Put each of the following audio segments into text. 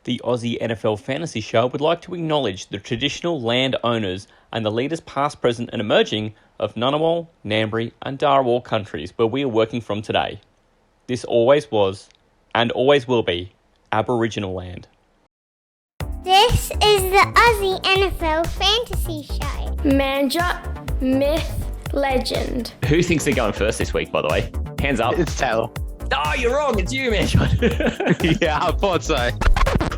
The Aussie NFL Fantasy Show would like to acknowledge the traditional land owners and the leaders past, present and emerging of Ngunnawal, Ngambri and Darawal countries where we are working from today. This always was, and always will be, Aboriginal land. This is the Aussie NFL Fantasy Show. Manjot, myth, legend. Who thinks they're going first this week, by the way? Hands up. It's Talor. Oh, you're wrong. It's you, man. Yeah, I thought so.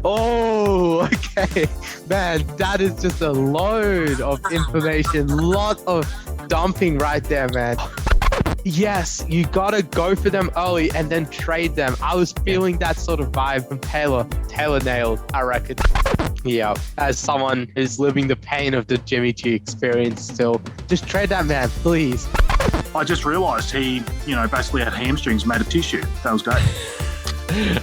Oh, okay. Man, that is just a load of information. Lot of dumping right there, man. Yes, you gotta go for them early and then trade them. I was feeling that sort of vibe from Talor. Talor nailed, I reckon. Yeah, as someone who's living the pain of the Jimmy G experience still, just trade that man, please. I just realised he, basically had hamstrings made of tissue. That was great.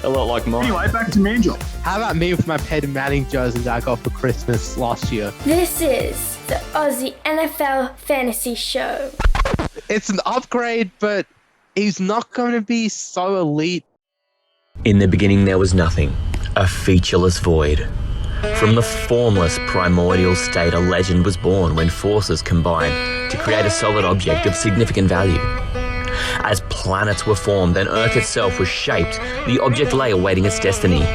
A lot like mine. Anyway, back to Manjot. How about me with my Peyton Manning jersey that I got for Christmas last year? This is the Aussie NFL Fantasy Show. It's an upgrade, but he's not going to be so elite. In the beginning there was nothing, a featureless void. From the formless primordial state, a legend was born when forces combined to create a solid object of significant value. As planets were formed and Earth itself was shaped, the object lay awaiting its destiny.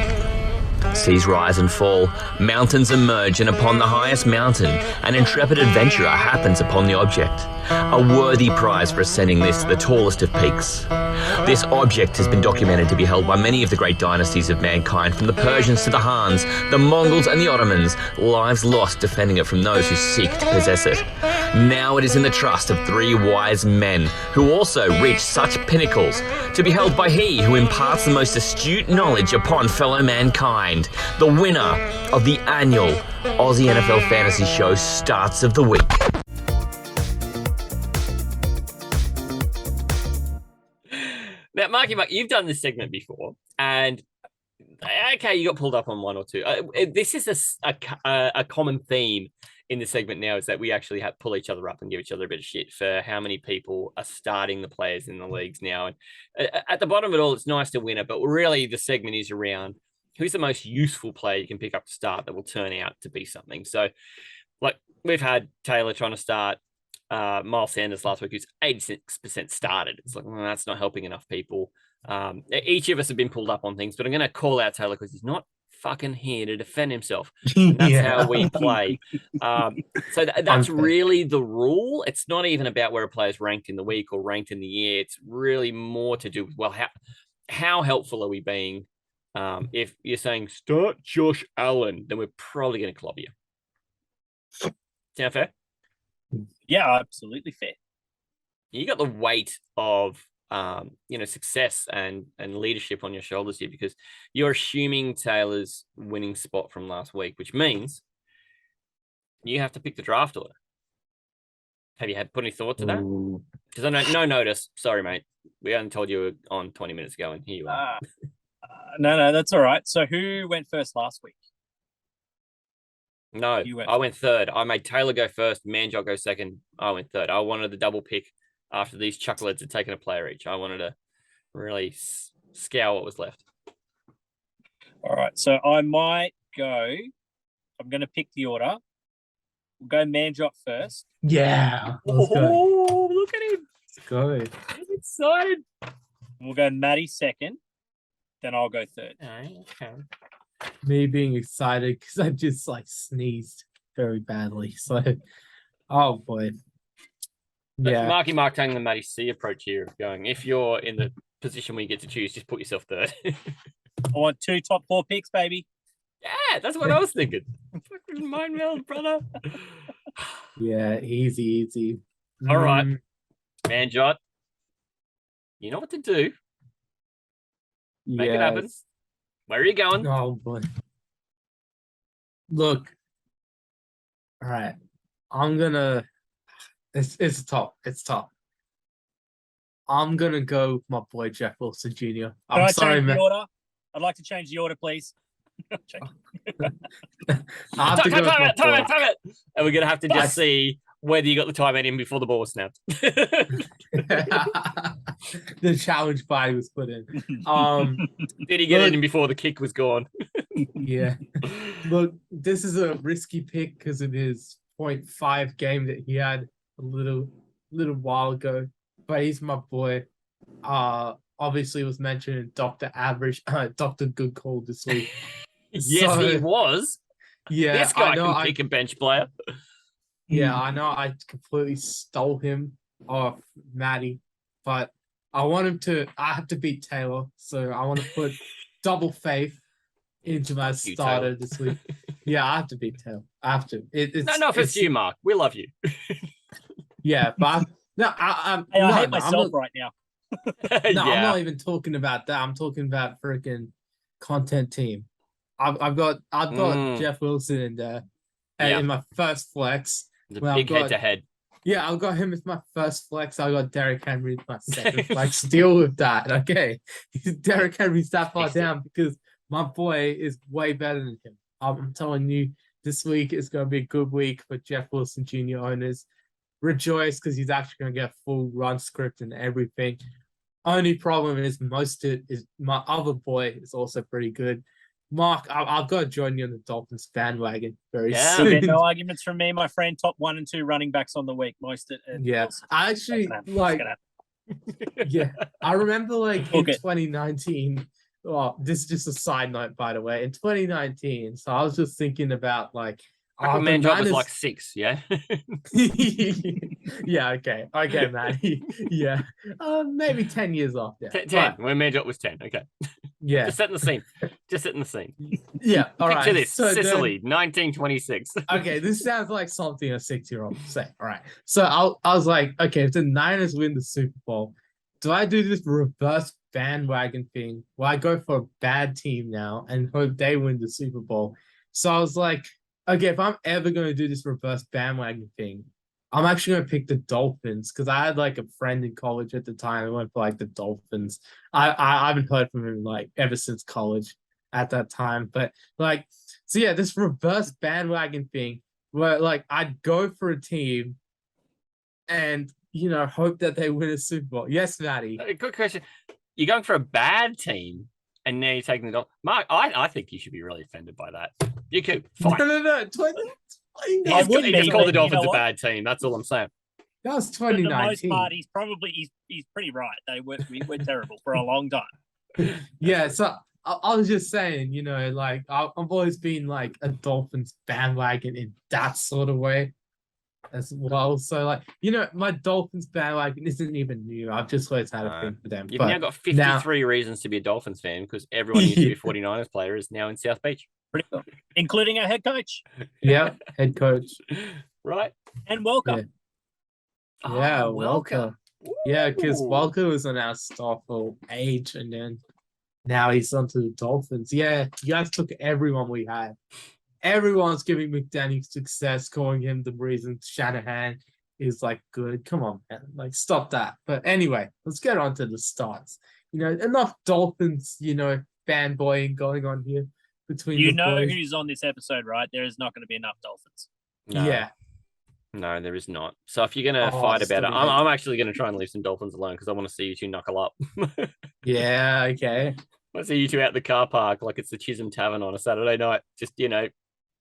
Seas rise and fall, mountains emerge, and upon the highest mountain, an intrepid adventurer happens upon the object. A worthy prize for ascending this to the tallest of peaks. This object has been documented to be held by many of the great dynasties of mankind, from the Persians to the Hans, the Mongols and the Ottomans, lives lost defending it from those who seek to possess it. Now it is in the trust of three wise men who also reach such pinnacles, to be held by he who imparts the most astute knowledge upon fellow mankind. The winner of the annual Aussie NFL Fantasy Show Starts of the Week. Now, Marky Mark, you've done this segment before, and okay, you got pulled up on one or two. This is a common theme in the segment now, is that we actually have to pull each other up and give each other a bit of shit for how many people are starting the players in the leagues now. And at the bottom of it all, it's nice to win it, but really the segment is around who's the most useful player you can pick up to start that will turn out to be something. So, like, we've had Talor trying to start Miles Sanders last week, who's 86% started. It's like, well, that's not helping enough people. Each of us have been pulled up on things, but I'm going to call out Talor because he's not fucking here to defend himself. And that's how we play. So that's really the rule. It's not even about where a player's ranked in the week or ranked in the year. It's really more to do with, well, how helpful are we being? If you're saying start Josh Allen, then we're probably going to club you. Sound fair? Yeah, absolutely fair. You got the weight of success and leadership on your shoulders here, because you're assuming Taylor's winning spot from last week, which means you have to pick the draft order. Have you put any thought to that? Because I know, no notice. Sorry, mate. We only told you on 20 minutes ago, and here you are. No, that's all right. So who went first last week? No, I went third. I made Talor go first, Manjot go second. I went third. I wanted the double pick after these chuckleheads had taken a player each. I wanted to really scour what was left. All right, so I might go. I'm going to pick the order. We'll go Manjot first. Yeah. Oh, look at him. Let's go. I'm excited. We'll go Maddie second. Then I'll go third. Okay. Me being excited because I just sneezed very badly. So, oh boy. Yeah. Marky Mark taking the Matty C approach here of going, if you're in the position where you get to choose, just put yourself third. I want 2 top 4 picks, baby. Yeah, that's what I was thinking. Fucking mind meld, brother. Yeah, easy. All right. Manjot, you know what to do. Make it happen. Where are you going? Oh boy. Look. All right. I'm gonna. It's top. It's top. I'm gonna go with my boy Jeff Wilson Jr. I'm sorry, man. I'd like to change the order, please. Time it. And we're gonna have to just see whether you got the time in before the ball was snapped. The challenge buy was put in. Did he get it in before the kick was gone? Yeah. Look, this is a risky pick because of his 0.5 game that he had a little while ago. But he's my boy. Obviously was mentioned Dr. Average, Dr. Good Call this week. Yes, So, he was. Yeah, This guy I know. can pick a bench player. Yeah, I know. I completely stole him off Maddie, but I want him to. I have to beat Talor, so I want to put double faith into my Fuck you, starter Talor. this week. Yeah, I have to beat Talor. I have to. No, if it's you, Mark. We love you. Yeah, but I no, hate I'm myself not, right now. no, I'm Yeah. not even talking about that. I'm talking about freaking content team. I've got Jeff Wilson in there, and Yeah. in my first flex. It's a Well, big head to head. Yeah, I've got him as my first flex. I got Derrick Henry as my second flex. Deal with that, okay? Derrick Henry's that far down because my boy is way better than him. I'm telling you, this week is going to be a good week for Jeff Wilson Jr. owners. Rejoice because he's actually going to get full run script and everything. Only problem is Mostert is my other boy is also pretty good. Mark, I've got to join you on the Dolphins bandwagon very Yeah. You'll soon. get no arguments from me, my friend. Top 1 and 2 running backs on the week, Mostert and Yeah, Wilson. I actually That's like. gonna Yeah, I remember like in Okay. 2019. Oh, this is just a side note, by the way. In 2019, so I was just thinking about like, Aquaman the job was Niners- like 6, yeah? yeah, okay, man. Yeah, maybe 10 years off there. 10. But, When man job was 10. Okay. yeah, Just setting the scene. Just setting the scene. yeah. All Picture right. this. So then- Sicily, 1926. okay, this sounds like something a 6-year-old would say. All right. So I was like, okay, if the Niners win the Super Bowl, do I do this reverse bandwagon thing where I go for a bad team now and hope they win the Super Bowl? So I was like, okay, if I'm ever going to do this reverse bandwagon thing, I'm actually going to pick the Dolphins because I had like a friend in college at the time who went for like the Dolphins. I haven't heard from him like ever since college at that time. But like, so yeah, this reverse bandwagon thing where like I'd go for a team and hope that they win a Super Bowl. Yes, Maddie. Good question. You're going for a bad team, and now you're taking the Dolphins. Mark, I think you should be really offended by that. You could. Fine. No. I wouldn't He just be, called but the you know Dolphins a what? bad team. That's all I'm saying. That was For the most 2019. part, he's pretty right. We were terrible for a long time. Yeah, so I was just saying, like I've always been like a Dolphins bandwagon in that sort of way as well. So like, my Dolphins bandwagon isn't even new. I've just always had a thing for them. You've But now got 53 reasons to be a Dolphins fan because everyone who used to be a 49ers player is now in South Beach. Pretty cool. Including our head coach. yeah, head coach. Right? And welcome. Yeah, Oh, welcome. Yeah, because Ooh. Walker was on our staff for age, and then now he's onto the Dolphins. Yeah, you guys took everyone we had. Everyone's giving McDaniel success, calling him the reason Shanahan is like good. Come on, man. Like, stop that. But anyway, let's get on to the starts. Enough Dolphins, fanboying going on here between You the know boys. who's on this episode, right? There is not going to be enough Dolphins. No. Yeah. No, there is not. So if you're going to Oh, fight it's about it, gonna be I'm actually going to try and leave some Dolphins alone because I want to see you two knuckle up. Yeah, okay. I want to see you two out the car park like it's the Chisholm Tavern on a Saturday night. Just,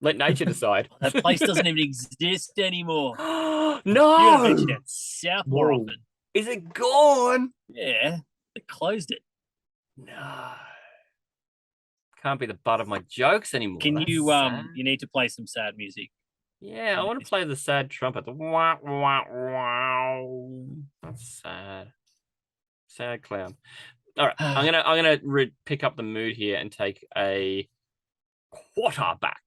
let nature decide. That place doesn't even exist anymore. No! You gotta venture down south more Whoa. often. Is it gone? Yeah, they closed it. No. Can't be the butt of my jokes anymore. Can That's you sad. you need to play some sad music. Yeah, I want to play the sad trumpet. The wah, wah, wow. That's sad. Sad clown. All right, I'm gonna pick up the mood here and take a quarterback.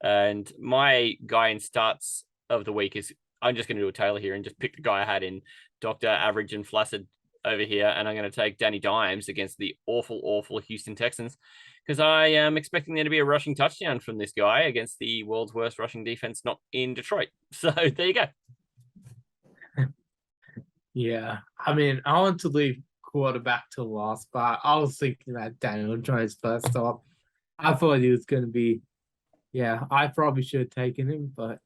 And my guy in starts of the week is I'm just going to do a Taylor here and just pick the guy I had in Dr. Average and Flaccid over here, and I'm going to take Danny Dimes against the awful Houston Texans because I am expecting there to be a rushing touchdown from this guy against the world's worst rushing defense, not in Detroit. So there you go. Yeah, I mean, I want to leave quarterback to last, but I was thinking that Daniel Jones first stop. I thought he was going to be, I probably should have taken him, but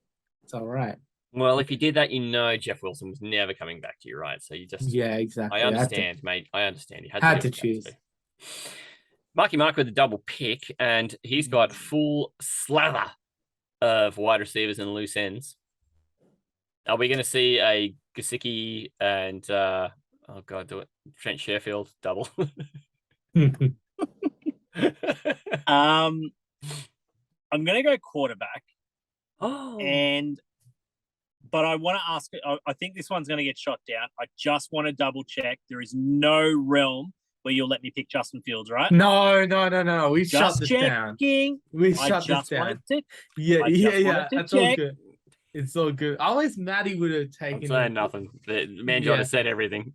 it's all right. Well, if you did that, Jeff Wilson was never coming back to you, right? So you just Yeah, exactly. I understand, mate. I understand. You had to get back choose. Marky Mark with a double pick, and he's got full slather of wide receivers and loose ends. Are we going to see a Gesicki and Trent Sherfield double? I'm going to go quarterback. Oh, But I want to ask, I think this one's going to get shot down. I just want to double check. There is no realm where you'll let me pick Justin Fields, right? No. We shut Just this checking. down. We shut this down. Wanted to, Yeah. wanted to That's all check. good. It's all good. I always Maddie would have taken. I'm saying nothing. The man John has said everything.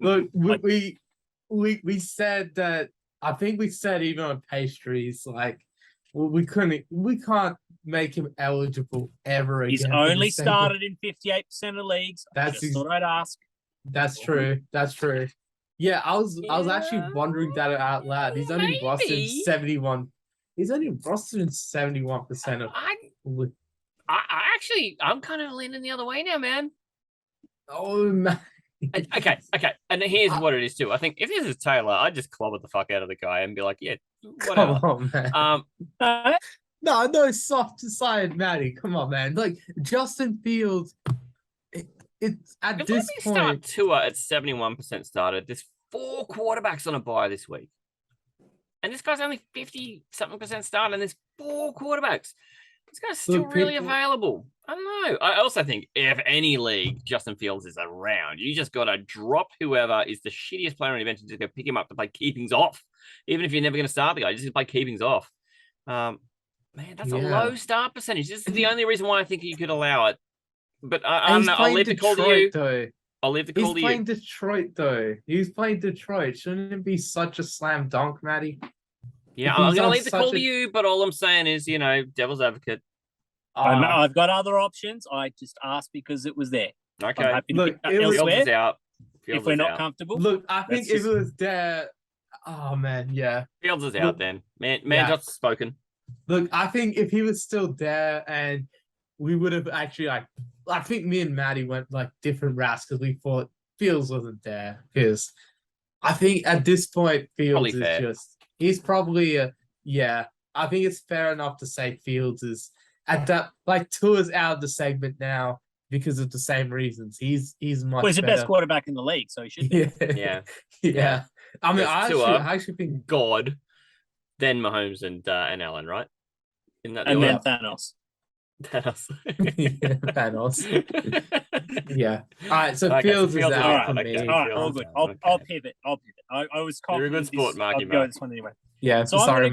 Look, we said that. I think we said even on pastries, like we can't make him eligible ever again. He's only started in 58% of leagues. That's just thought I'd ask. That's true. Yeah, I was actually wondering that out loud. He's only rostered in 71. He's only rostered in 71% of. I'm kind of leaning the other way now, man. Oh man. Okay. And here's what it is too. I think if this is Taylor, I'd just clobber the fuck out of the guy and be like, yeah, whatever. Come on, man. No, soft side, Maddie. Come on, man. Like Justin Fields, it's at if this we point. Start Tua at 71% started. There's 4 quarterbacks on a bye this week, and this guy's only 50-something% started, and there's 4 quarterbacks. This guy's still really available. I don't know. I also think if any league Justin Fields is around, you just got to drop whoever is the shittiest player on the bench and just go pick him up to play keepings off. Even if you're never going to start the guy, just play keepings off. Man, that's a low start percentage. This is the only reason why I think you could allow it. But I don't know. I'll leave the call to you. I'll leave the call to you. He's playing Detroit, though. He's playing Detroit. Shouldn't it be such a slam dunk, Maddie? Yeah, I'm going to leave the call to you, but all I'm saying is, devil's advocate. I've got other options. I just asked because it was there. Okay. I'm happy to pick that Fields elsewhere is out. if we're not comfortable. Look, I think if it was there... Oh, man, yeah. Fields is out then. Man just spoken. Look, I think if he was still there and we would have actually, I think me and Maddie went, different routes because we thought Fields wasn't there. Because I think at this point, Fields is just... He's probably I think it's fair enough to say Fields is... At that, Tua's out of the segment now because of the same reasons. He's much he's the better. best quarterback in the league, so he should be. Yeah. I mean, I actually think God, then Mahomes and Allen, right? And then Thanos. Thanos. Yeah. All right. So Fields is out for me. All right. All good. I'll pivot. I was confident. You're a good sport, Marky. I'll go this one anyway. Yeah. So sorry,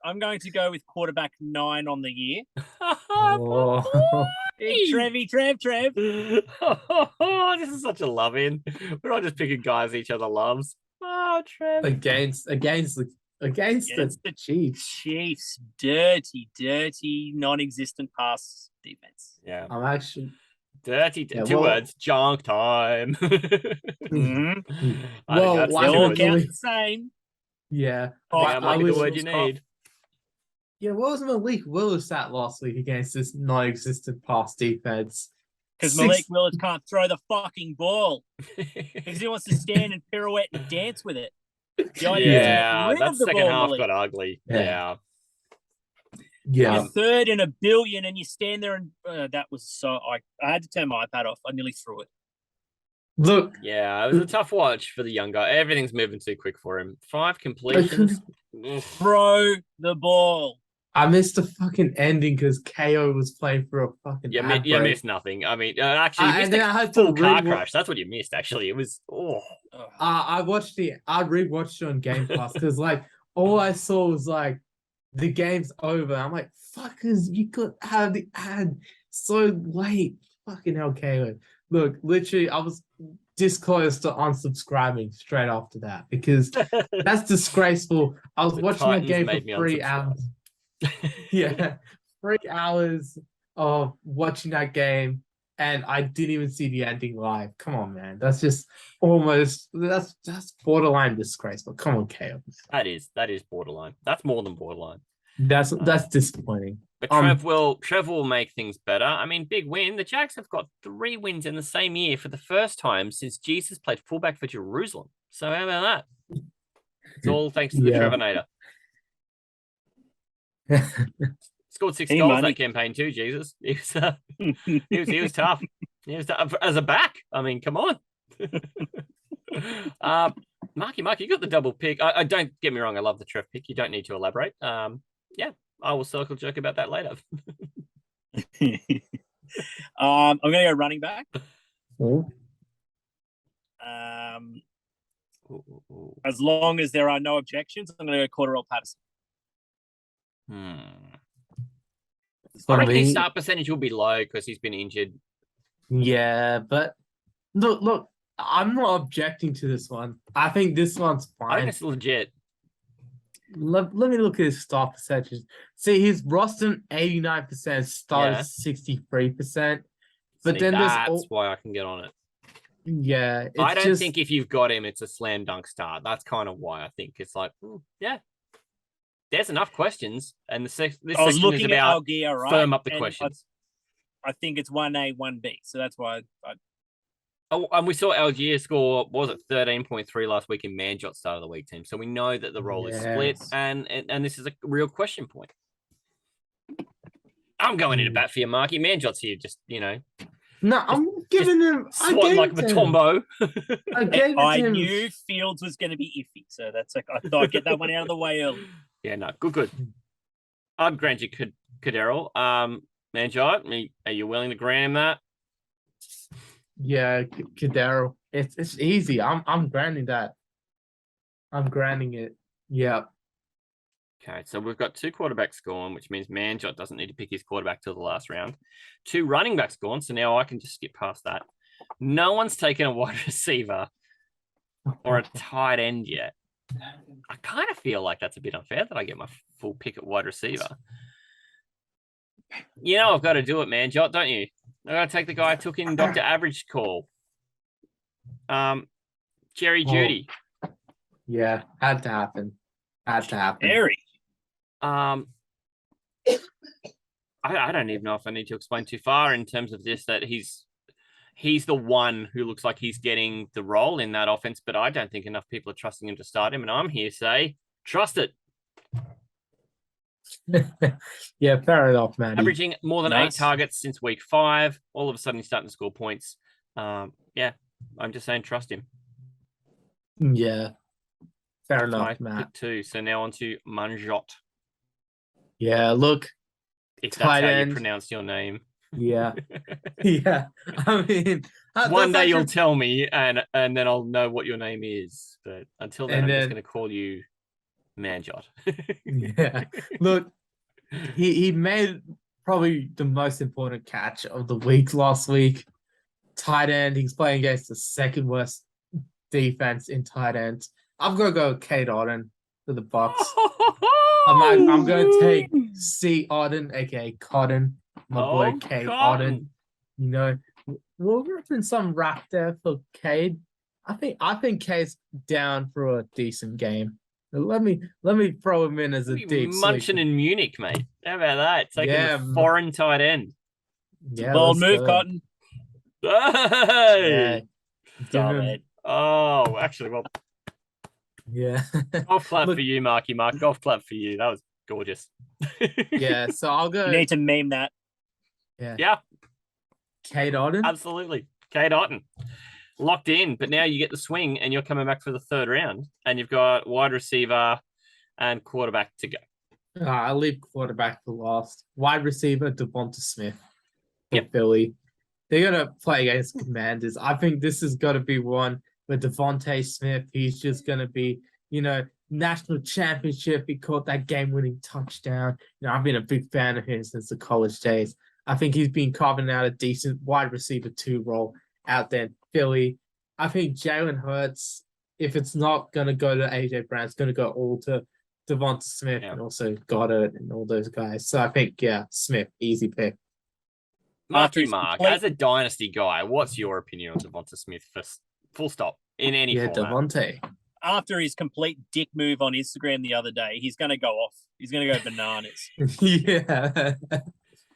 I'm going to go with quarterback 9 on the year. Oh. Trev. Oh, this is such a love in. We're all just picking guys each other loves. Oh, Trev. Against the Chiefs. Chiefs, dirty, non-existent pass defense. Yeah. I'm actually dirty. Two words. Junk time. Mm-hmm. Well, they all count the same. Yeah. The word you need. Yeah, what was Malik Willis at last week against this non-existent pass defense? Because Malik Willis can't throw the fucking ball. Because he wants to stand and pirouette and dance with it. That second half got ugly. Yeah. You're third in a billion and you stand there and that was so... I had to turn my iPad off. I nearly threw it. Look. Yeah, it was a tough watch for the young guy. Everything's moving too quick for him. 5 completions. Throw the ball. I missed the fucking ending because KO was playing for a fucking. You missed nothing. I mean, actually, you missed I had full car crash. That's what you missed. Actually, it was. I rewatched it on Game Pass because all I saw was the game's over. I'm like, fuckers, you could have the ad so late. Fucking hell, KO. Look, literally, I was this close to unsubscribing straight after that because that's disgraceful. I was watching that game for 3 hours. Yeah, 3 hours of watching that game, and I didn't even see the ending live. Come on, man. That's just that's borderline disgraceful. Come on, KO. That is borderline. That's more than borderline. That's disappointing. But Trev will make things better. I mean, big win. The Jags have got 3 wins in the same year for the first time since Jesus played fullback for Jerusalem. So how about that? It's all thanks to the Trevinator. Scored 6 Hey, goals money. that campaign too. Jesus, he was tough. He was tough. As a back. I mean, come on. Marky Mark, you got the double pick. I don't get me wrong. I love the Trev pick. You don't need to elaborate. Yeah, I will circle jerk about that later. I'm going to go running back. As long as there are no objections, I'm going to go Cordarrelle Patterson. I reckon his me- start percentage will be low because he's been injured. Yeah, but look, I'm not objecting to this one. I think this one's I think fine. it's legit. Let me look at his start percentages. See, his roster 89%, started Yeah. 63%. But See, then there's that's why I can get on it. yeah, it's I don't just, think if you've got him, it's a slam dunk start. That's kind of why I think it's like, yeah, there's enough questions, and this I was section is looking at about Algier, right? firm up the And questions. I think it's 1A, 1B. So that's why Oh, and we saw Algier score, what was it, 13.3 last week in Manjot start of the week team. So we know that the role is split, Yes. and this is a real question point. I'm going into bat for you, Marky. Manjot's here, just, no, I'm giving him. I swatting gave like it to him. Matombo. I gave it to I him. knew Fields was going to be iffy. So that's like, I thought I'd get that one out of the way early. Yeah, no, good. I'd grant you Caderl. Manjot, are you willing to grant him that? Yeah, Cadero. It's easy. I'm granting that. I'm granting it. Yeah. Okay, so we've got 2 quarterbacks gone, which means Manjot doesn't need to pick his quarterback till the last round. 2 running backs gone, so now I can just skip past that. No one's taken a wide receiver or a tight end yet. I kind of feel like that's a bit unfair that I get my full pick at wide receiver. You know I've got to do it, Manjot, don't you? I got to take the guy I took in Dr. Average call. Jerry Judy. Yeah, had to happen. Had to happen. Harry. I don't even know if I need to explain too far in terms of this, that he's the one who looks like he's getting the role in that offense, but I don't think enough people are trusting him to start him, and I'm here to say, trust it. Yeah, fair enough, man. Averaging more than Nice. 8 targets since week 5. All of a sudden, he's starting to score points. Yeah, I'm just saying, trust him. Yeah, fair That's my enough, Matt. pick 2. So now on to Manjot, Yeah, look. if that's Tight how end. you pronounce your name. Yeah, yeah. I mean, One day that's you'll actually- tell me, and then I'll know what your name is. But until then, And I'm just then- going to call you Manjot. Yeah. Look, he made probably the most important catch of the week last week. Tight end. He's playing against the second worst defense in tight ends. I'm gonna go Kate Auden for the Bucks. I'm going to take C. Auden, aka Cotton, my boy Kate Auden. You know, we're ripping some rap there for Cade. I think Cade's down for a decent game. Let me throw him in as a deep munching sleeper. in Munich, mate. How about that? Taking Yeah, the foreign tight end. Yeah, Bold let's move, go. Cotton. Hey! Yeah, give Dumb him- it. Oh, actually, well, yeah. golf clap Look- for you, Marky Mark. Golf clap for you. That was gorgeous. Yeah, so I'll go You need to meme that. Yeah, Kate Auden. absolutely. Kate Otten. Locked in, but now you get the swing and you're coming back for the 3rd round and you've got wide receiver and quarterback to go. I'll leave quarterback for last. Wide receiver, Devonta Smith for Yep. Philly. They're going to play against Commanders. I think this is going to be one where Devonta Smith, he's just going to be, national championship. He caught that game-winning touchdown. I've been a big fan of him since the college days. I think he's been carving out a decent wide receiver 2 role out there in Philly. I think Jalen Hurts, if it's not going to go to AJ Brown, it's going to go all to Devonta Smith and also Goddard and all those guys. So I think, Smith, easy pick. Marky his Mark, complete- as a dynasty guy, what's your opinion on Devonta Smith for full stop in any format? Devontae. After his complete dick move on Instagram the other day, he's going to go off. He's going to go bananas. Yeah.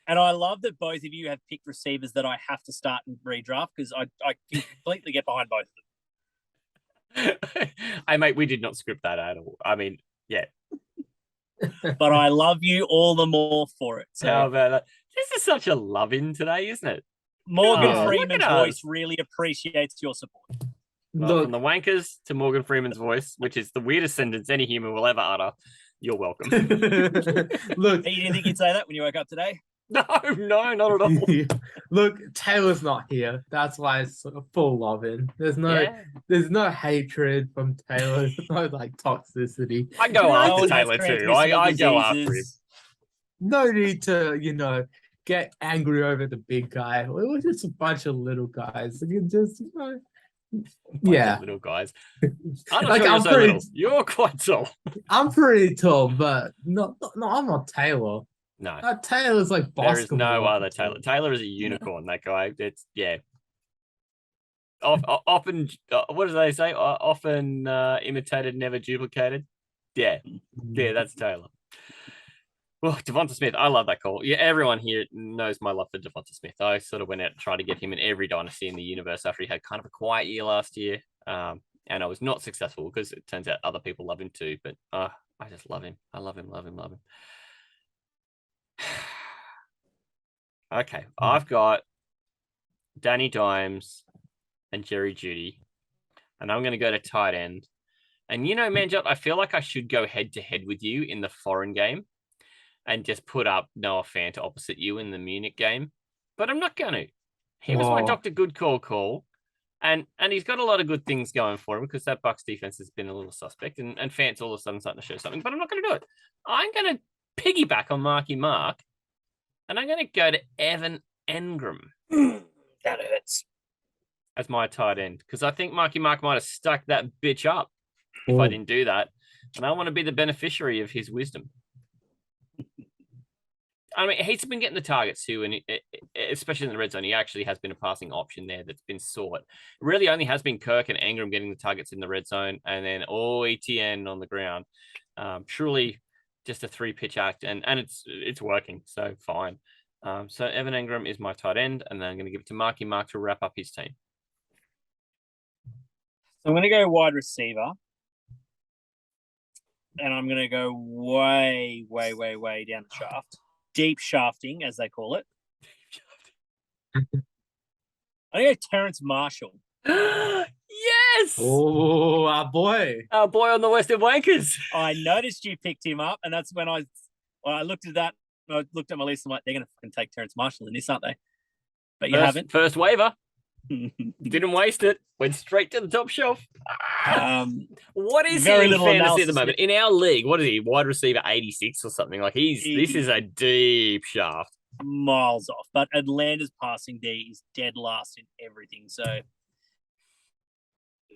And I love that both of you have picked receivers that I have to start and redraft because I can completely get behind both of them. Hey, mate, we did not script that at all. I mean, yeah. but I love you all the more for it. So How about that? This is such a love-in today, isn't it? Morgan Oh, look Freeman's at voice us. really appreciates your support. Well, Look, from the wankers to Morgan Freeman's voice, which is the weirdest sentence any human will ever utter, you're welcome. look, Hey, you didn't think you'd say that when you woke up today? No, not at all. look, Taylor's not here. That's why it's sort of full loving. There's no hatred from Taylor. There's no like toxicity. I go No after one has Taylor too. transmissible I go after him. diseases. No need to, get angry over the big guy. We're just a bunch of little guys. You can just, Bunch yeah. of little guys. I'm not Like, sure you're I'm so pretty- little. You're quite tall. I'm pretty tall, but no, I'm not Taylor. No, Taylor's like there is no basketball. other Taylor. Taylor is a unicorn. That guy. It's yeah. Often, what do they say? Often imitated, never duplicated. Yeah, that's Taylor. Well, Devonta Smith, I love that call. Yeah, everyone here knows my love for Devonta Smith. I sort of went out and tried to get him in every dynasty in the universe after he had kind of a quiet year last year. And I was not successful because it turns out other people love him too. But I just love him. I love him. Okay, I've got Danny Dimes and Jerry Jeudy, and I'm going to go to tight end. And Manjot, I feel like I should go head to head with you in the foreign game and just put up Noah Fant opposite you in the Munich game, but I'm not going to. He was my Dr. Good call, and he's got a lot of good things going for him because that Bucks defense has been a little suspect, and Fant's all of a sudden starting to show something, but I'm not going to do it. I'm going to piggyback on Marky Mark, and I'm going to go to Evan Engram. That hurts. As my tight end, because I think Marky Mark might have stuck that bitch up if I didn't do that, and I want to be the beneficiary of his wisdom. I mean, he's been getting the targets too, and especially in the red zone, he actually has been a passing option there that's been sought. It really only has been Kirk and Engram getting the targets in the red zone, and then ETN on the ground. Truly, just a 3-pitch act, and it's working, so fine. So Evan Engram is my tight end, and then I'm going to give it to Marky Mark to wrap up his team. So I'm going to go wide receiver. And I'm going to go way, way, way, way down the shaft. Deep shafting, as they call it. I'm going to go Terrence Marshall. Yes! Oh, our boy. Our boy on the Western Wankers. I noticed you picked him up, and that's when I looked at that. I looked at my list. I'm like, they're going to fucking take Terrence Marshall in this, aren't they? But you haven't. First waiver. Didn't waste it. Went straight to the top shelf. What is very he in little fantasy at analysis. the moment? In our league, what is he? Wide receiver 86 or something. Like this is a deep shaft. Miles off. But Atlanta's passing D is dead last in everything. So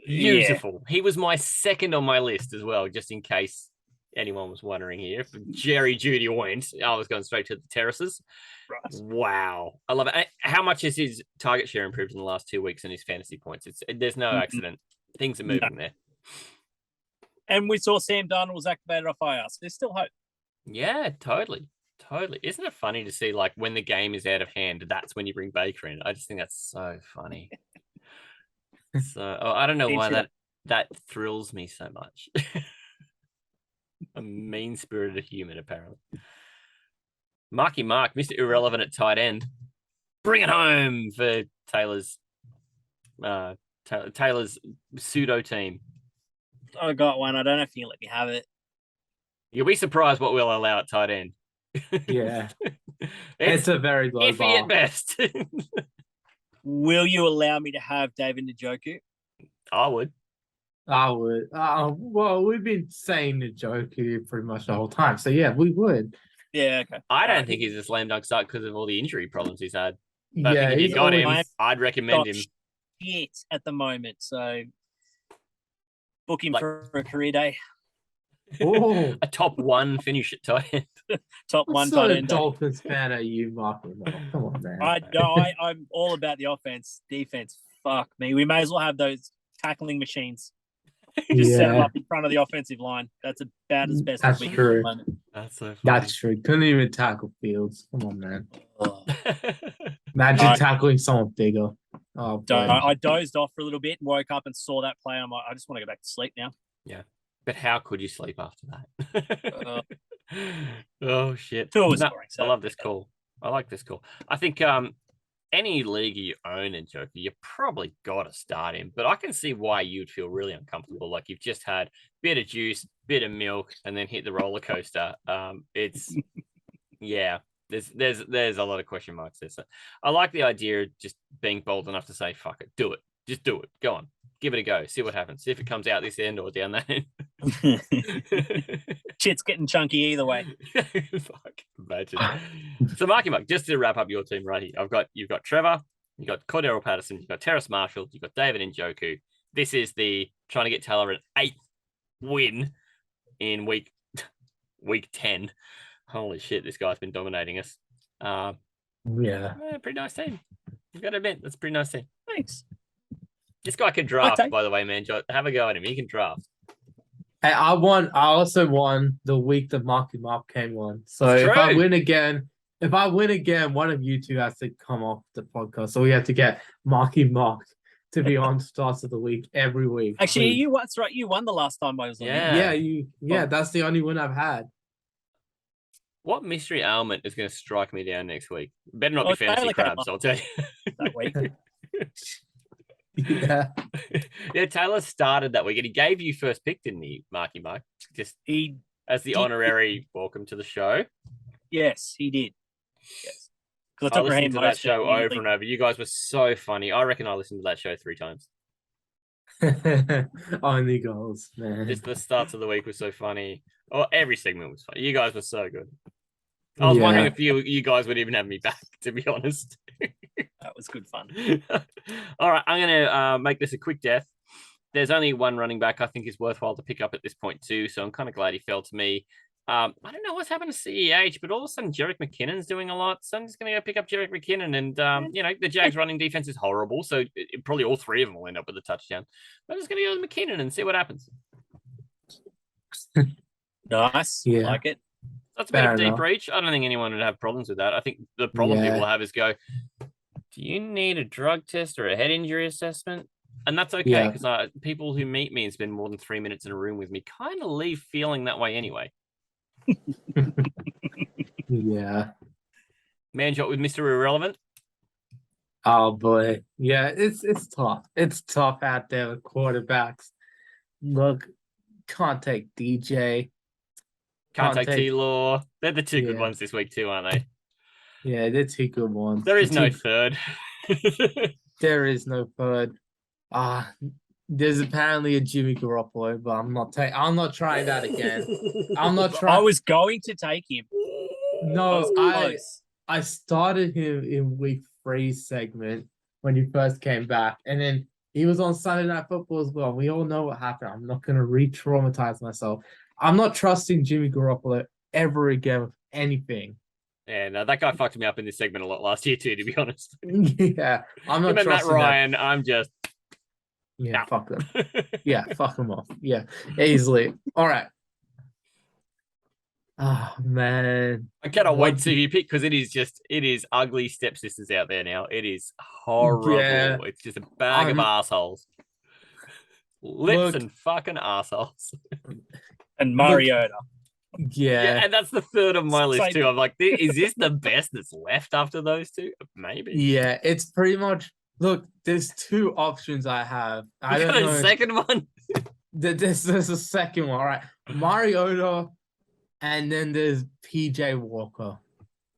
Beautiful. He was my second on my list as well, just in case anyone was wondering here. If Jerry Jeudy went, I was going straight to the terraces. Right. Wow. I love it. How much has his target share improved in the last 2 weeks and his fantasy points? There's no accident. Things are moving there. And we saw Sam Darnold was activated off IR. So there's still hope. Yeah, totally. Isn't it funny to see, like, when the game is out of hand, that's when you bring Baker in? I just think that's so funny. I don't know why that thrills me so much. A mean-spirited human, apparently. Marky Mark, Mr. Irrelevant at tight end. Bring it home for Taylor's pseudo team. I got one. I don't know if you can let me have it. You'll be surprised what we'll allow at tight end. Yeah. It's a very low iffy bar. at best. Will you allow me to have David Njoku? I would. I would. Well, we've been saying the joke here pretty much the whole time. So, yeah, we would. Yeah, okay. I don't think he's a slam dunk start because of all the injury problems he's had. But Yeah, if you he's got him, always- I'd recommend him. Shit at the moment. So book him Like- for a career day. Oh, A top 1 finish at tight end. Top what one sort tight of end. Dolphins fan are you, Marky? Come on, man. I'm all about the offense. Defense, fuck me. We may as well have those tackling machines. Just set them Yeah, up in front of the offensive line. That's about as best That's as we can true. do at the moment. That's so funny. that's true. Couldn't even tackle Fields. Come on, man. Oh. Imagine No. tackling someone bigger. Oh, boy. I dozed off for a little bit and woke up and saw that play. I'm like, I just want to go back to sleep now. But how could you sleep after that? Oh shit! Two was No, scoring. I love this call. I like this call. I think any league you own in Joker, you probably got to start him. But I can see why you'd feel really uncomfortable. Like you've just had bit of juice, bit of milk, and then hit the roller coaster. It's yeah. There's a lot of question marks there. So I like the idea of just being bold enough to say, fuck it, do it. Just do it. Go on. Give it a go. See what happens. See if it comes out this end or down that end. Shit's getting chunky either way. Fuck, imagine. So Marky Mark, just to wrap up your team right here. You've got Trevor, you've got Cordero Patterson, you've got Terrace Marshall, you've got David Njoku. This is the trying to get Talor an 8th win in week 10. Holy shit, this guy's been dominating us. Yeah. Pretty nice team. You've got to admit, that's a pretty nice team. Thanks. This guy can draft, by the way, man. Have a go at him. He can draft. Hey, I also won the week that Marky Mark came on. So It's if I true. win again, one of you two has to come off the podcast. So we have to get Marky Mark to be on starts of the week every week. Actually, please. that's right. You won the last time I was on. Yeah. Yeah, that's the only win I've had. What mystery ailment is going to strike me down next week? Better not Well, be fantasy Taylor came crabs, on I'll tell you. that week. Yeah. Yeah, Taylor started that week and he gave you first pick, didn't he, Marky Mark? Just He as the did. honorary welcome to the show. Yes, he did. Yes. Because I listened to that show over and over. You guys were so funny. I reckon I listened to that show 3 times. Only goals, man. Just the starts of the week was so funny. Oh, every segment was funny. You guys were so good. I was wondering if you guys would even have me back, to be honest. That was good fun. All right, I'm going to make this a quick death. There's only one running back I think is worthwhile to pick up at this point too, so I'm kind of glad he fell to me. I don't know what's happened to CEH, but all of a sudden Jerick McKinnon's doing a lot, so I'm just going to go pick up Jerick McKinnon. And, the Jags running defense is horrible, so probably all 3 of them will end up with a touchdown. I'm just going to go with McKinnon and see what happens. Nice. Yeah. Like it. That's a bit of Fair deep enough. reach. I don't think anyone would have problems with that. I think the problem people have is go, do you need a drug test or a head injury assessment? And that's okay, because people who meet me and spend more than 3 minutes in a room with me kind of leave feeling that way anyway. Yeah. Manshot with Mr. Irrelevant. Oh boy. Yeah, it's tough. It's tough out there with quarterbacks. Look, can't take DJ. Can't take Talor. They're the 2 good ones this week too, aren't they? Yeah, they're 2 good ones. There is no third. There is no third. There's apparently a Jimmy Garoppolo, but I'm not trying that again. I'm not trying. I was going to take him. No, Close. I started him in week 3 segment when he first came back, and then he was on Sunday Night Football as well. We all know what happened. I'm not going to re-traumatize myself. I'm not trusting Jimmy Garoppolo ever again with anything. Yeah, no, that guy fucked me up in this segment a lot last year too, to be honest. Yeah, I'm not Him and Matt trusting Ryan, I'm just... Yeah, fuck them. Yeah, fuck them off. Yeah, easily. All right. Oh, man. I cannot wait to see who you pick, because it is ugly stepsisters out there now. It is horrible. Yeah. It's just a bag of assholes. Lips and fucking assholes. And Mariota. Yeah. And that's the third on my list too. I'm like, is this the best that's left after those 2? Maybe. Yeah, it's pretty much. Look, there's 2 options I have. I You don't got know. a second one? There's a second one. All right, Mariota, and then there's PJ Walker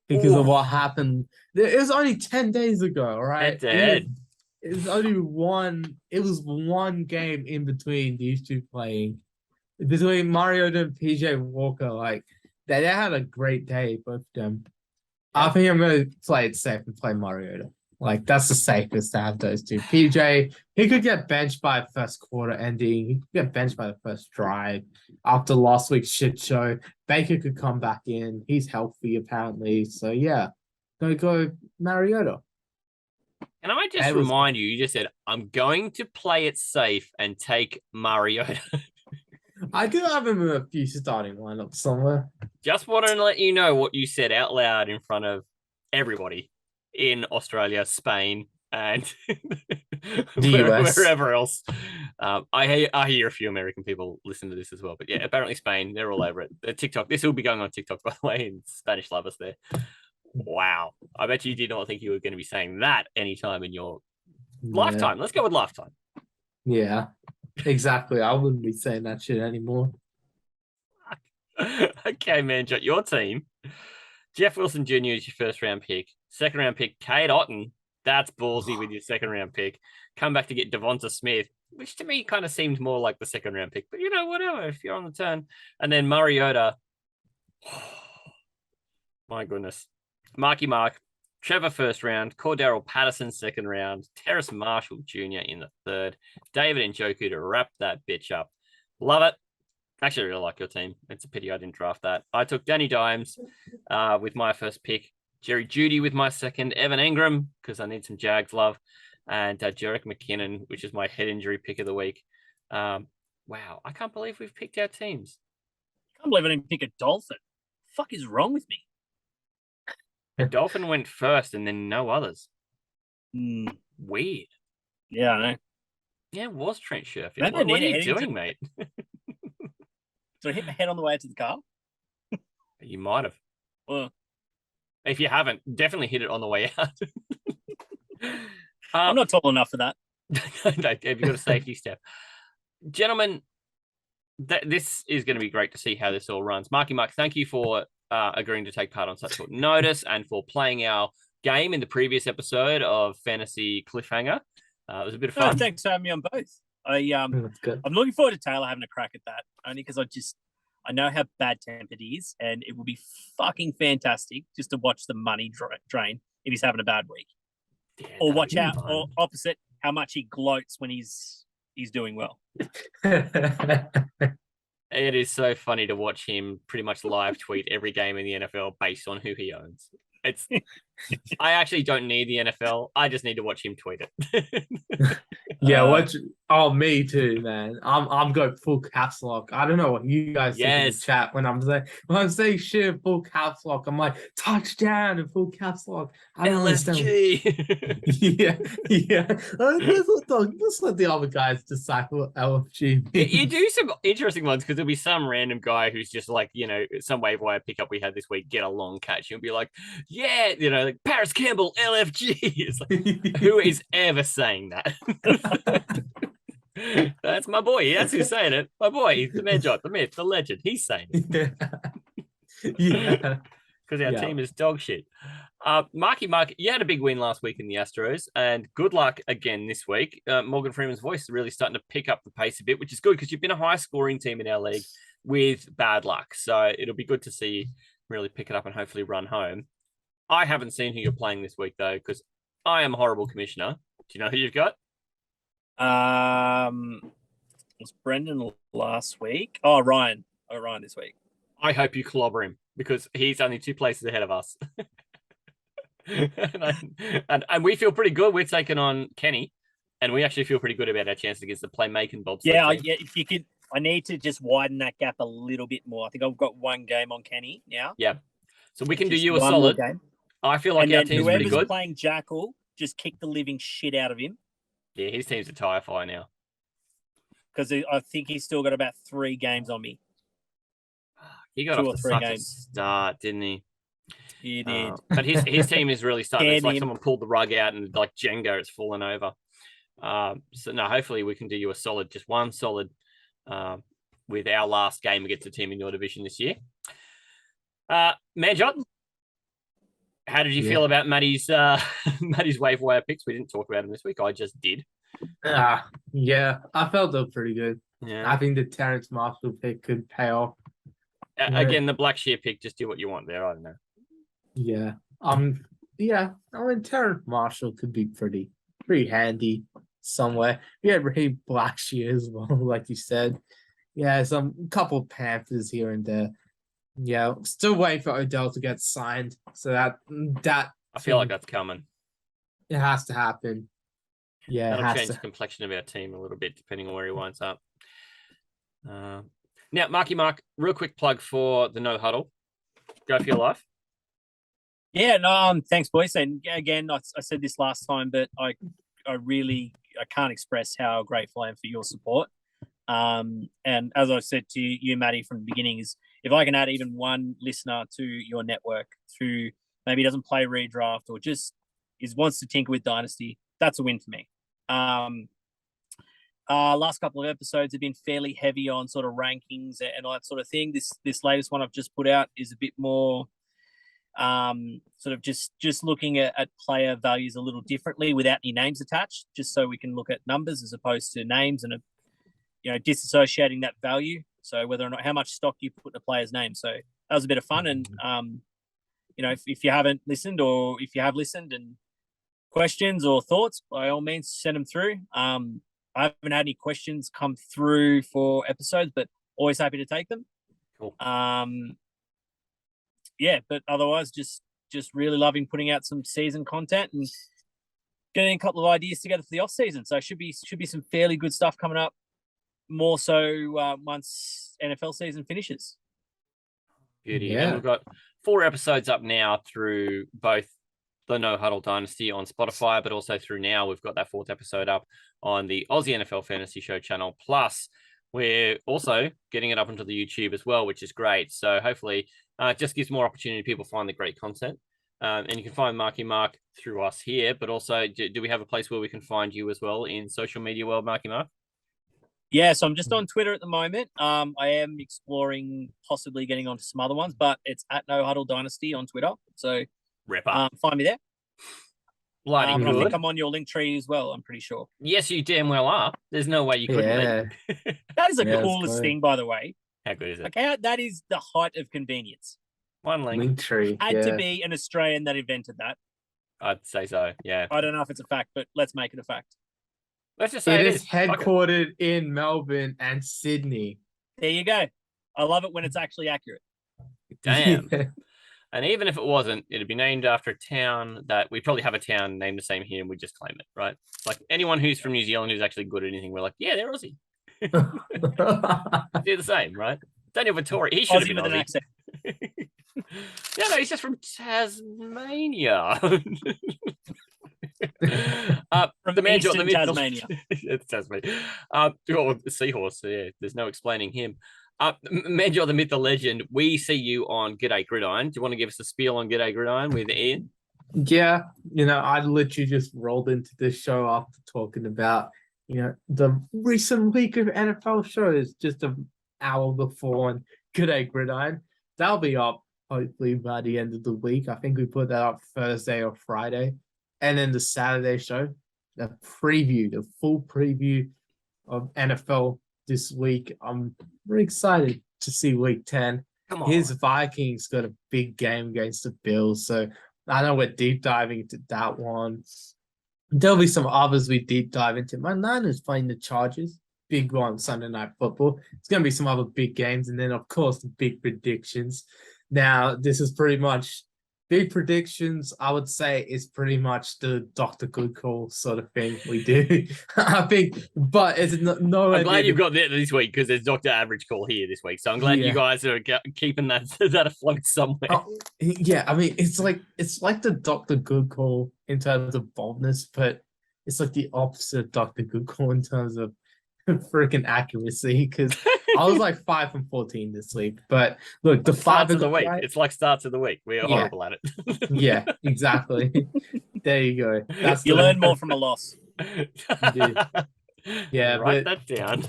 because of what happened. It was only 10 days ago. All right, It was only one. It was one game in between these 2 playing. Between Mariota and PJ Walker, like they had a great day, both of them. I think I'm gonna play it safe and play Mariota. Like that's the safest to have those 2. PJ, he could get benched by first quarter ending. He could get benched by the first drive after last week's shit show. Baker could come back in. He's healthy apparently. So yeah, gonna go Mariota. And I might just remind you, you just said, I'm going to play it safe and take Mariota. I do have him in a few starting lineups somewhere. Just wanted to let you know what you said out loud in front of everybody in Australia, Spain, and US. wherever else. I hear a few American people listen to this as well, but yeah, apparently Spain, they're all over it. TikTok, this will be going on TikTok, by the way, and Spanish lovers there. Wow. I bet you did not think you were going to be saying that anytime in your lifetime. Let's go with lifetime. Yeah, exactly. I wouldn't be saying that shit anymore. Okay, man, your team. Jeff Wilson Jr. is your first round pick. Second round pick, Kate Otten. That's ballsy with your second round pick. Come back to get Devonta Smith, which to me kind of seemed more like the second round pick. But whatever, if you're on the turn. And then Mariota. My goodness. Marky Mark, Trevor first round, Cordero Patterson second round, Terrace Marshall Jr. in the third, David Njoku to wrap that bitch up. Love it. Actually, I really like your team. It's a pity I didn't draft that. I took Danny Dimes with my first pick, Jerry Jeudy with my second, Evan Engram, because I need some Jags love, and Jerick McKinnon, which is my head injury pick of the week. Wow, I can't believe we've picked our teams. I can't believe I didn't pick a Dolphin. The fuck is wrong with me? Dolphin went first and then no others. Weird. Yeah, I know. Yeah, it was Trent Sherfield. Maybe What are you Eddington. doing, mate? Did I hit my head on the way out to the car? You might have. Well, If you haven't, definitely hit it on the way out. I'm not tall enough for that. No, have you got a safety step? Gentlemen, this is going to be great to see how this all runs. Marky Mark, thank you for agreeing to take part on such short notice and for playing our game in the previous episode of Fantasy Cliffhanger. It was a bit of fun. Thanks for having me on both. That's good. I'm looking forward to Taylor having a crack at that, only because I know how bad-tempered he is, and it will be fucking fantastic just to watch the money drain if he's having a bad week. Yeah, Or watch out, or opposite, how much he gloats when he's doing well. It is so funny to watch him pretty much live tweet every game in the NFL based on who he owns. I actually don't need the NFL. I just need to watch him tweet it. Yeah, me too, man. I'm going full caps lock. I don't know what you guys think in the chat when I'm saying shit in full caps lock. I'm like touchdown in full caps lock. I don't understand. yeah. Let's let the other guys decide what LFG means. You do some interesting ones because there'll be some random guy who's just like, some waiver wire pickup we had this week, get a long catch. You'll be like, yeah, like Paris Campbell, LFG. It's like, who is ever saying that? That's my boy. That's who's saying it. My boy, the man, the myth, the legend. He's saying it. Yeah. Because our team is dog shit. Marky Mark, you had a big win last week in the Astros, and good luck again this week. Morgan Freeman's voice is really starting to pick up the pace a bit, which is good because you've been a high-scoring team in our league with bad luck. So it'll be good to see you really pick it up and hopefully run home. I haven't seen who you're playing this week, though, because I am a horrible commissioner. Do you know who you've got? Was Brendan last week? Oh, Ryan. Ryan this week. I hope you clobber him because he's only 2 places ahead of us. and we feel pretty good. We're taking on Kenny, and we actually feel pretty good about our chances against the playmaking Bob. Yeah, if you could, I need to just widen that gap a little bit more. I think I've got one game on Kenny now. Yeah. So we can do you a solid. I feel like our team's pretty good. Whoever's playing Jackal, just kick the living shit out of him. Yeah, his team's a tire fire now. Because I think he's still got about 3 games on me. He got off to such a start, didn't he? He did. But his team is really starting. It's like someone pulled the rug out and like Jenga, it's fallen over. So no, hopefully we can do you a solid, just one solid with our last game against a team in your division this year. Manjot, how did you feel about Maddie's waiver wire picks? We didn't talk about them this week. I just did. Yeah, I felt they were pretty good. Yeah. I think the Terrence Marshall pick could pay off. Again, the Black Shear pick, just do what you want there. I don't know. Yeah. I mean, Terrence Marshall could be pretty handy somewhere. We had Ray Blackshear as well, like you said. Yeah, some couple Panthers here and there. Yeah, still waiting for Odell to get signed. So that I feel like that's coming. It has to happen. Yeah, that'll change the complexion of our team a little bit depending on where he winds up. Now, Marky Mark, real quick plug for the No Huddle. Go for your life. Yeah, no, thanks, boys. And again, I said this last time, but I really I can't express how grateful I am for your support. And as I said to you, Maddie, from the beginning, is if I can add even one listener to your network who maybe doesn't play redraft or just wants to tinker with Dynasty, that's a win for me. Last couple of episodes have been fairly heavy on sort of rankings and all that sort of thing. This latest one I've just put out is a bit more sort of just looking at player values a little differently without any names attached, just so we can look at numbers as opposed to names and disassociating that value. So whether or not how much stock you put in a player's name. So that was a bit of fun. And if you haven't listened, or if you have listened and questions or thoughts, by all means send them through. I haven't had any questions come through for episodes, but always happy to take them. Cool. But otherwise, just really loving putting out some season content and getting a couple of ideas together for the off season. So should be some fairly good stuff coming up. More so once NFL season finishes. Beauty. Yeah. And we've got 4 episodes up now through both the No Huddle Dynasty on Spotify, but also through now we've got that 4th episode up on the Aussie NFL Fantasy Show channel. Plus, we're also getting it up onto the YouTube as well, which is great. So hopefully it just gives more opportunity to people find the great content. And you can find Marky Mark through us here, but also do we have a place where we can find you as well in social media world, Marky Mark? Yeah, so I'm just on Twitter at the moment. I am exploring possibly getting onto some other ones, but it's at No Huddle Dynasty on Twitter. So find me there. Bloody and I good. think I'm on your link tree as well, I'm pretty sure. Yes, you damn well are. There's no way you couldn't be. That is the Yeah, coolest thing, by the way. How good is it? Okay, that is the height of convenience. One link. Linktree. Had to be an Australian that invented that. I'd say so, yeah. I don't know if it's a fact, but let's make it a fact. Let's just say It is headquartered in Melbourne and Sydney. There you go. I love it when it's actually accurate. Damn. And even if it wasn't, it'd be named after a town that we probably have a town named the same here and we just claim it, right? Like anyone who's from New Zealand who's actually good at anything, we're like, yeah, they're Aussie. Do the same, right? Daniel Vittori, he should have been with an Aussie. accent. Yeah, no, he's just from Tasmania. From the man Eastern the Tasmania. It's Tasmania. The seahorse. So yeah, there's no explaining him. Manjo, the myth, the legend. We see you on G'day Gridiron. Do you want to give us a spiel on G'day Gridiron with Ian? Yeah, I literally just rolled into this show after talking about, the recent week of NFL shows just an hour before on G'day Gridiron. That'll be up hopefully by the end of the week. I think we put that up Thursday or Friday. And then the Saturday show, the full preview of NFL this week. I'm very excited to see week 10. Come on. His Vikings got a big game against the Bills. So I know we're deep diving into that one. There'll be some others we deep dive into. My Niners playing the Chargers. Big one Sunday Night Football. It's going to be some other big games. And then, of course, the big predictions. Now, this is pretty much big predictions. I would say is pretty much the Dr. Good Call sort of thing we do. I think, but it's no. I'm glad you've got that this week because there's Dr. Average Call here this week. So I'm glad you guys are keeping that afloat somewhere. Yeah, I mean, it's like the Dr. Good Call in terms of boldness, but it's like the opposite of Dr. Good Call in terms of freaking accuracy, because I was like 5 from 14 this week. But look, the starts of the week. It's like starts of the week. We are horrible at it. Yeah, exactly. There you go. You learn more from a loss. Yeah, write that down.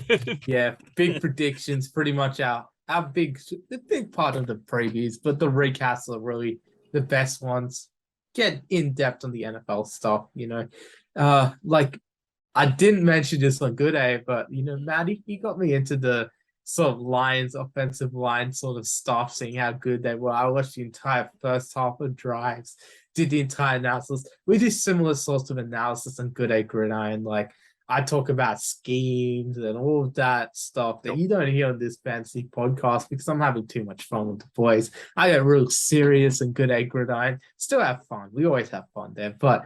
Yeah, big predictions. Pretty much the big part of the previews, but the recasts are really the best ones. Get in depth on the NFL stuff. Like. I didn't mention this on Good A, but Maddie, you got me into the sort of Lions offensive line sort of stuff, seeing how good they were. I watched the entire first half of drives, did the entire analysis. We do similar sorts of analysis on Good A Gridiron. Like I talk about schemes and all of that stuff that you don't hear on this fantasy podcast because I'm having too much fun with the boys. I get real serious and Good A Gridiron. Still have fun. We always have fun there, but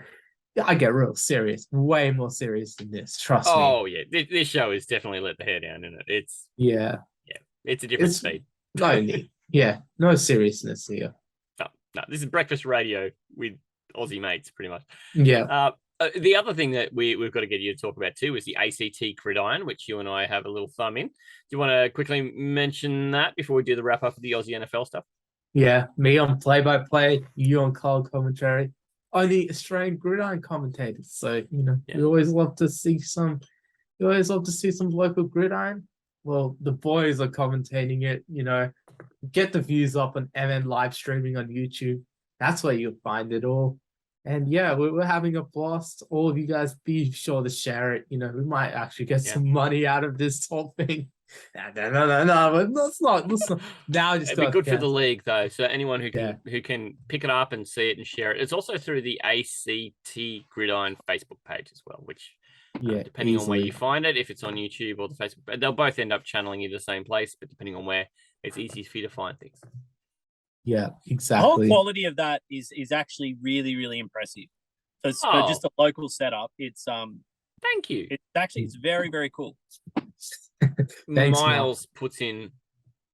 I get real serious, way more serious than this. Trust me. Oh yeah, this show is definitely let the hair down in it. It's it's a different speed. No seriousness here. No, this is breakfast radio with Aussie mates, pretty much. Yeah. The other thing that we've got to get you to talk about too is the ACT Gridiron, which you and I have a little thumb in. Do you want to quickly mention that before we do the wrap up of the Aussie NFL stuff? Yeah, me on play-by-play, you on call commentary, only Australian gridiron commentators. So we always love to see some. You always love to see some local gridiron. Well, the boys are commentating it. Get the views up on MN live streaming on YouTube. That's where you'll find it all. And yeah, we're having a blast. All of you guys, be sure to share it. We might actually get some money out of this whole thing. No. But let's not. Now just it'd be good for the league though. So anyone who can pick it up and see it and share it. It's also through the ACT Gridiron Facebook page as well, which depending on where you find it, if it's on YouTube or the Facebook, they'll both end up channeling you to the same place. But depending on where, it's easy for you to find things. Yeah, exactly. The whole quality of that is actually really, really impressive. For just a local setup, it's thank you. It's very, very cool. Thanks, Miles puts in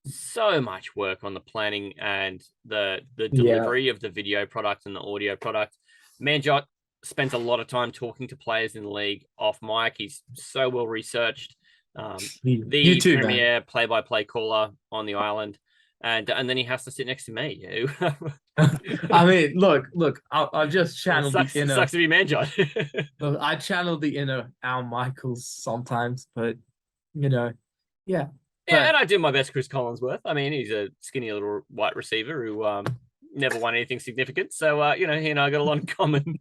so much work on the planning and the delivery of the video product and the audio product. Manjot spends a lot of time talking to players in the league off mic. He's so well researched. The premier play-by-play caller on the island. And then he has to sit next to me. I mean, look. I've just channeled the inner. Sucks to be Manjot. Look, I channel the inner Al Michaels sometimes, but yeah. Yeah, and I do my best, Chris Collinsworth. I mean, he's a skinny little white receiver who never won anything significant. So he and I got a lot in common.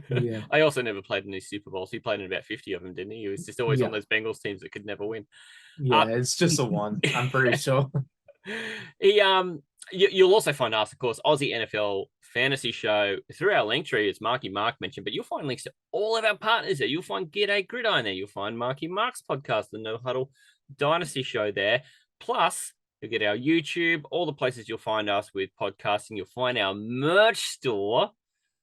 Yeah. I also never played in these Super Bowls. He played in about 50 of them, didn't he? He was just always on those Bengals teams that could never win. Yeah, it's just a one. I'm pretty sure. You'll also find us, of course, Aussie NFL Fantasy Show through our link tree, as Marky Mark mentioned. But you'll find links to all of our partners there. You'll find G'day Gridiron there. You'll find Marky Mark's podcast, the No Huddle Dynasty Show there. Plus, you'll get our YouTube, all the places you'll find us with podcasting. You'll find our merch store.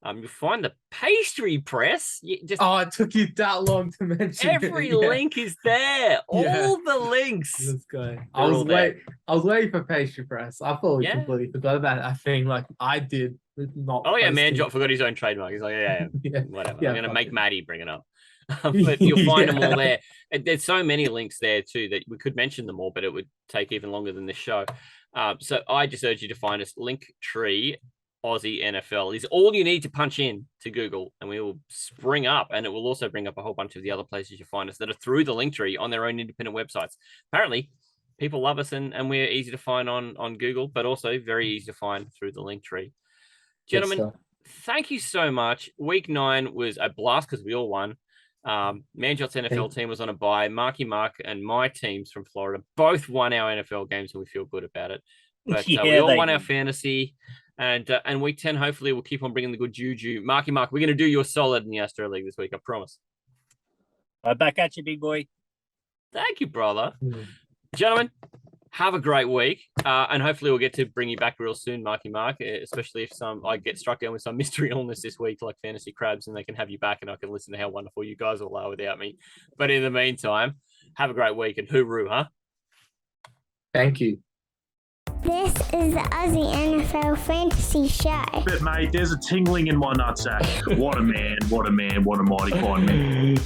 You'll find the pastry press. It took you that long to mention. Every link is there. All the links. Let's go. I was waiting for pastry press. I thought we completely forgot about it. I think like I did. Manjot forgot his own trademark. He's like, whatever. I'm going to make Maddie bring it up. But you'll find them all there. There's so many links there too that we could mention them all, but it would take even longer than this show. So I just urge you to find us. Linktree Aussie NFL is all you need to punch in to Google, and we will spring up, and it will also bring up a whole bunch of the other places you find us that are through the Linktree on their own independent websites. Apparently, people love us, and we're easy to find on Google, but also very easy to find through the Linktree. Gentlemen, thank you so much. Week 9 was a blast because we all won. Manjot's NFL team was on a bye. Marky Mark and my teams from Florida both won our NFL games, and we feel good about it. But we all won our fantasy. And week 10, hopefully, we'll keep on bringing the good juju. Marky Mark, we're going to do you a solid in the Astro League this week, I promise. Back at you, big boy. Thank you, brother. Gentlemen, have a great week. And hopefully we'll get to bring you back real soon, Marky Mark, especially if I get struck down with some mystery illness this week, like Fantasy Crabs, and they can have you back and I can listen to how wonderful you guys all are without me. But in the meantime, have a great week and hooroo, huh? Thank you. This is the Aussie NFL Fantasy Show. But mate, there's a tingling in my nutsack. What a man, what a mighty fine man.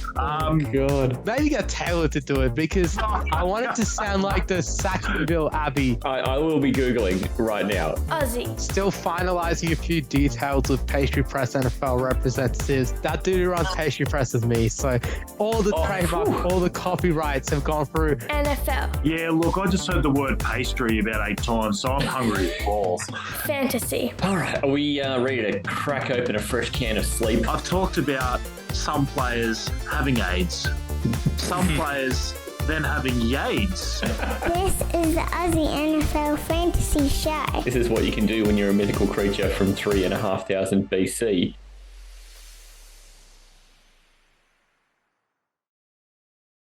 God. Maybe get Talor to do it because I want it to sound like the Sackville Abbey. I will be Googling right now. Aussie. Still finalizing a few details with Pastry Press NFL representatives. That dude who runs Pastry Press is me. So all the trademark, all the copyrights have gone through. NFL. Yeah, look, I just heard the word pastry about 8 times. So I'm hungry as balls. Fantasy. All right, are we ready to crack open a fresh can of sleep? I've talked about some players having AIDS, some players then having Yades. This is the Aussie NFL Fantasy Show. This is what you can do when you're a mythical creature from 3,500 BC.